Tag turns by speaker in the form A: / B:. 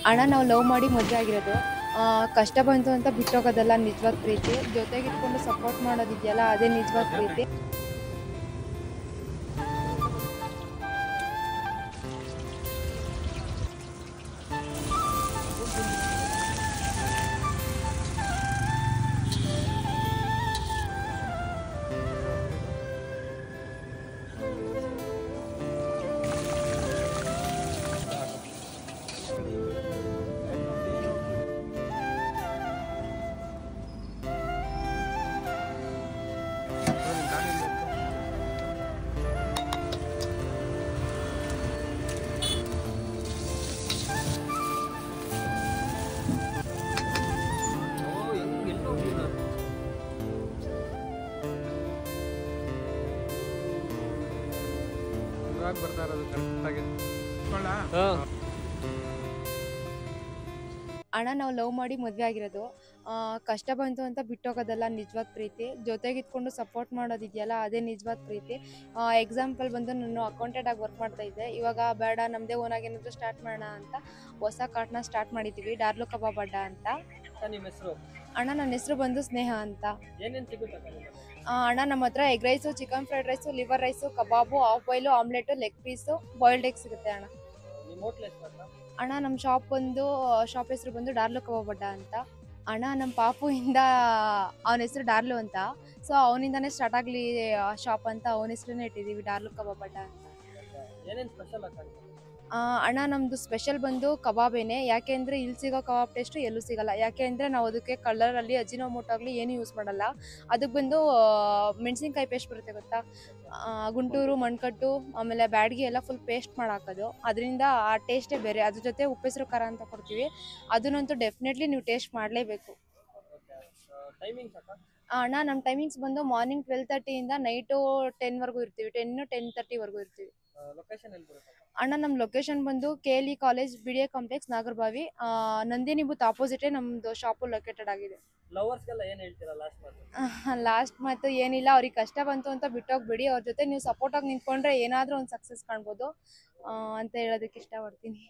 A: ಅಣ್ಣ ನಾವು ಲವ್ ಮಾಡಿ ಮದುವೆ ಆಗಿರೋದು. ಕಷ್ಟ ಬಂತು ಅಂತ ಬಿಟ್ಟೋಗೋದಲ್ಲ ನಿಜವಾದ ಪ್ರೀತಿ. ಜೊತೆಗಿದ್ಕೊಂಡು ಸಪೋರ್ಟ್ ಮಾಡೋದಿದೆಯಲ್ಲ ಅದೇ ನಿಜವಾದ ಪ್ರೀತಿ.
B: ಬರ್ತಾ ಇರೋದು ಕರೆಕ್ಟ್ ಆಗಿ
A: ಅಣ್ಣ ನಾವು ಲವ್ ಮಾಡಿ ಮದುವೆ ಆಗಿರೋದು. ಕಷ್ಟ ಬಂತು ಅಂತ ಬಿಟ್ಟೋಗೋದಲ್ಲ ನಿಜವಾದ ಪ್ರೀತಿ. ಜೊತೆಗಿದ್ಕೊಂಡು ಸಪೋರ್ಟ್ ಮಾಡೋದಿದೆಯಲ್ಲ ಅದೇ ನಿಜವಾದ ಪ್ರೀತಿ. ಎಕ್ಸಾಂಪಲ್ ಬಂದು ನಾನು ಅಕೌಂಟೆಂಟ್ ಆಗಿ ವರ್ಕ್ ಮಾಡ್ತಾ ಇದ್ದೆ. ಇವಾಗ ಬೇಡ ನಮ್ಮದೇ ಓನಾಗಿ ಏನಾದರೂ ಸ್ಟಾರ್ಟ್ ಮಾಡೋಣ ಅಂತ ಹೊಸ ಕಾರ್ಟ್ನ ಸ್ಟಾರ್ಟ್ ಮಾಡಿದ್ದೀವಿ, ಡಾರ್ಲು ಕಬಾಬ್ ಅಡ್ಡ ಅಂತ.
B: ನಿಮ್ಮ ಹೆಸರು?
A: ಅಣ್ಣ ನನ್ನ ಹೆಸರು ಬಂದು ಸ್ನೇಹ ಅಂತ.
B: ಏನೇನು ಸಿಗುತ್ತೆ?
A: ಅಣ್ಣ ನಮ್ಮ ಹತ್ರ egg rice, chicken fried rice, liver rice, ಕಬಾಬು, half boil, omelette, leg piece, boiled egg ಸಿಗುತ್ತೆ ಅಣ್ಣ.
B: ನಿಮ್ಮ ಹೋಟ್ಲ್ ಹೆಸರು?
A: ಅಣ್ಣ ನಮ್ಮ ಶಾಪ್ ಹೆಸರು ಬಂದು ಡಾರ್ಲು ಕಬಾಬ್ ಅಡ್ಡ ಅಂತ. ಅಣ್ಣ ನಮ್ಮ ಪಾಪುಯಿಂದ ಅವನ ಹೆಸರು ಡಾರ್ಲು ಅಂತ. ಸೊ ಅವನಿಂದಾನೇ ಸ್ಟಾರ್ಟ್ ಆಗಲಿ ಶಾಪ್ ಅಂತ ಅವನ ಹೆಸರನ್ನೇ ಇಟ್ಟಿದ್ದೀವಿ, ಡಾರ್ಲು ಕಬಾಬ್ ಅಡ್ಡ ಅಂತ.
B: ಏನೇನು ಸ್ಪೆಷಲ್ ಆಗಿ?
A: ಅಣ್ಣ ನಮ್ಮದು ಸ್ಪೆಷಲ್ ಬಂದು ಕಬಾಬೇನೆ. ಯಾಕೆ ಅಂದರೆ ಇಲ್ಲಿ ಸಿಗೋ ಕಬಾಬ್ ಟೇಸ್ಟು ಎಲ್ಲೂ ಸಿಗಲ್ಲ. ಯಾಕೆ ಅಂದರೆ ನಾವು ಅದಕ್ಕೆ ಕಲರಲ್ಲಿ ಅಜಿನೋಮೋಟೋ ಆಗಲಿ ಏನೂ ಯೂಸ್ ಮಾಡಲ್ಲ. ಅದಕ್ಕೆ ಬಂದು ಮೆಣಸಿನ್ಕಾಯಿ ಪೇಸ್ಟ್ ಬರುತ್ತೆ ಗೊತ್ತಾ, ಗುಂಟೂರು, ಮಣ್ಕಟ್ಟು, ಆಮೇಲೆ ಬ್ಯಾಡಗಿ ಎಲ್ಲ ಫುಲ್ ಪೇಸ್ಟ್ ಮಾಡಿ ಹಾಕೋದು. ಅದರಿಂದ ಆ ಟೇಸ್ಟೇ ಬೇರೆ. ಅದ್ರ ಜೊತೆ ಉಪ್ಪೆಸರು ಖಾರ ಅಂತ ಕೊಡ್ತೀವಿ, ಅದನ್ನಂತೂ ಡೆಫಿನೆಟ್ಲಿ ನೀವು ಟೇಸ್ಟ್ ಮಾಡಲೇಬೇಕು. ಅಣ್ಣ ನಮ್ಮ ಟೈಮಿಂಗ್ಸ್ ಬಂದು ಮಾರ್ನಿಂಗ್ 12:30 ನೈಟು 10ವರೆಗೂ ಇರ್ತೀವಿ. 10-10:30ವರೆಗೂ ಇರ್ತೀವಿ.
B: ಲೊಕೇಶನ್ ಎಲ್ಲಿ ಬರುತ್ತೆ
A: ಅಣ್ಣ ನಮ್ಮ ಲೊಕೇಶನ್ ಬಂದು KLE college, BDA complex, Nagarbhavi. Nandini booth ಆಪೋಸಿಟೇ ನಮ್ಮದು ಶಾಪು ಲೊಕೇಟೆಡ್ ಆಗಿದೆ.
B: ಲವರ್ಸ್ಗೆಲ್ಲ ಏನು ಹೇಳ್ತೀರಾ ಲಾಸ್ಟ್ ಮಾತು?
A: ಲಾಸ್ಟ್ ಮಾತು ಏನಿಲ್ಲ, ಅವ್ರಿಗೆ ಕಷ್ಟ ಬಂತು ಅಂತ ಬಿಟ್ಟೋಗ್ಬೇಡಿ. ಅವ್ರ ಜೊತೆ ನೀವು ಸಪೋರ್ಟಾಗಿ ನಿಂತ್ಕೊಂಡ್ರೆ ಏನಾದರೂ ಒಂದು ಸಕ್ಸಸ್ ಕಾಣ್ಬೋದು ಅಂತ ಹೇಳೋದಕ್ಕೆ ಇಷ್ಟಪಡ್ತೀನಿ.